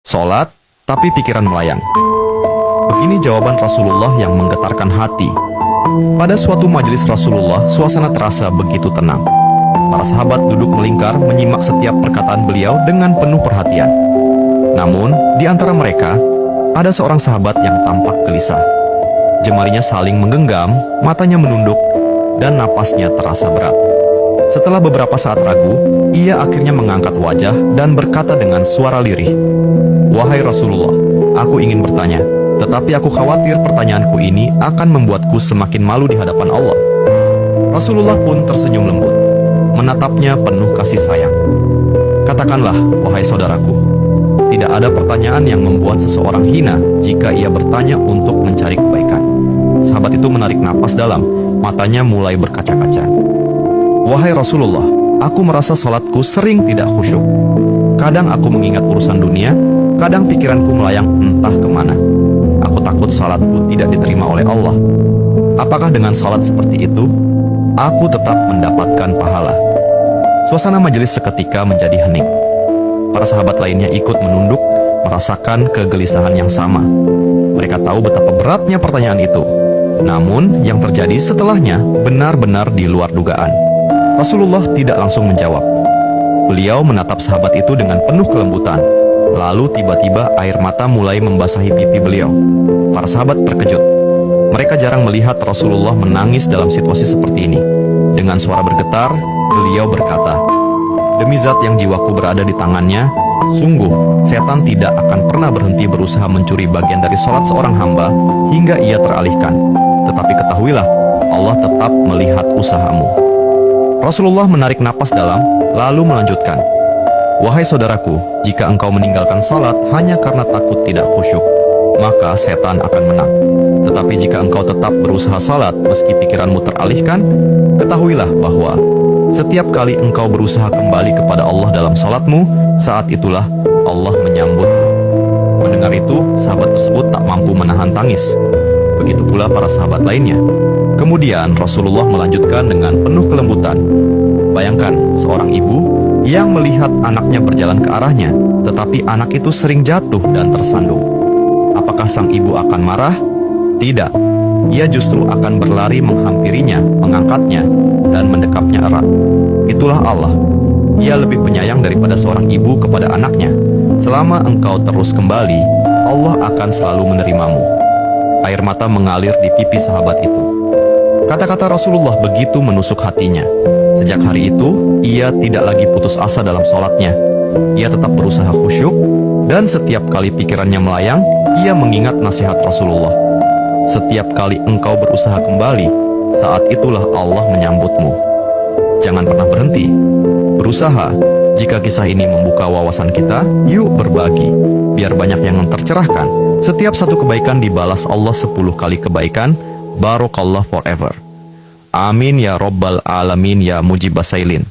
Sholat, tapi pikiran melayang. Begini jawaban Rasulullah yang menggetarkan hati. Pada suatu majelis Rasulullah, suasana terasa begitu tenang. Para sahabat duduk melingkar menyimak setiap perkataan beliau dengan penuh perhatian. Namun, di antara mereka, ada seorang sahabat yang tampak gelisah. Jemarinya saling menggenggam, matanya menunduk, dan napasnya terasa berat. Setelah beberapa saat ragu, ia akhirnya mengangkat wajah dan berkata dengan suara lirih, "Wahai Rasulullah, aku ingin bertanya, tetapi aku khawatir pertanyaanku ini akan membuatku semakin malu di hadapan Allah." Rasulullah pun tersenyum lembut, menatapnya penuh kasih sayang. "Katakanlah, wahai saudaraku, tidak ada pertanyaan yang membuat seseorang hina jika ia bertanya untuk mencari kebaikan." Sahabat itu menarik napas dalam, matanya mulai berkaca-kaca. "Wahai Rasulullah, aku merasa salatku sering tidak khusyuk. Kadang aku mengingat urusan dunia, kadang pikiranku melayang entah kemana. Aku takut salatku tidak diterima oleh Allah. Apakah dengan salat seperti itu, aku tetap mendapatkan pahala?" Suasana majelis seketika menjadi hening. Para sahabat lainnya ikut menunduk, merasakan kegelisahan yang sama. Mereka tahu betapa beratnya pertanyaan itu. Namun, yang terjadi setelahnya benar-benar di luar dugaan. Rasulullah tidak langsung menjawab. Beliau menatap sahabat itu dengan penuh kelembutan. Lalu tiba-tiba air mata mulai membasahi pipi beliau. Para sahabat terkejut. Mereka jarang melihat Rasulullah menangis dalam situasi seperti ini. Dengan suara bergetar, beliau berkata, "Demi zat yang jiwaku berada di tangannya, sungguh setan tidak akan pernah berhenti berusaha mencuri bagian dari sholat seorang hamba hingga ia teralihkan. Tetapi ketahuilah, Allah tetap melihat usahamu." Rasulullah menarik napas dalam, lalu melanjutkan, "Wahai saudaraku, jika engkau meninggalkan salat hanya karena takut tidak khusyuk, maka setan akan menang. Tetapi jika engkau tetap berusaha salat meski pikiranmu teralihkan, ketahuilah bahwa setiap kali engkau berusaha kembali kepada Allah dalam salatmu, saat itulah Allah menyambutmu." Mendengar itu, sahabat tersebut tak mampu menahan tangis. Begitu pula para sahabat lainnya. Kemudian Rasulullah melanjutkan dengan penuh kelembutan, "Bayangkan seorang ibu yang melihat anaknya berjalan ke arahnya, tetapi anak itu sering jatuh dan tersandung. Apakah sang ibu akan marah? Tidak. Ia justru akan berlari menghampirinya, mengangkatnya, dan mendekapnya erat. Itulah Allah. Ia lebih penyayang daripada seorang ibu kepada anaknya. Selama engkau terus kembali, Allah akan selalu menerimamu." Air mata mengalir di pipi sahabat itu. Kata-kata Rasulullah begitu menusuk hatinya. Sejak hari itu, ia tidak lagi putus asa dalam sholatnya. Ia tetap berusaha khusyuk, dan setiap kali pikirannya melayang, ia mengingat nasihat Rasulullah. "Setiap kali engkau berusaha kembali, saat itulah Allah menyambutmu." Jangan pernah berhenti berusaha. Jika kisah ini membuka wawasan kita, yuk berbagi, biar banyak yang tercerahkan. Setiap satu kebaikan dibalas Allah 10 kali kebaikan. Barokallah forever. Amin ya Rabbal Alamin ya Mujibas Sailin.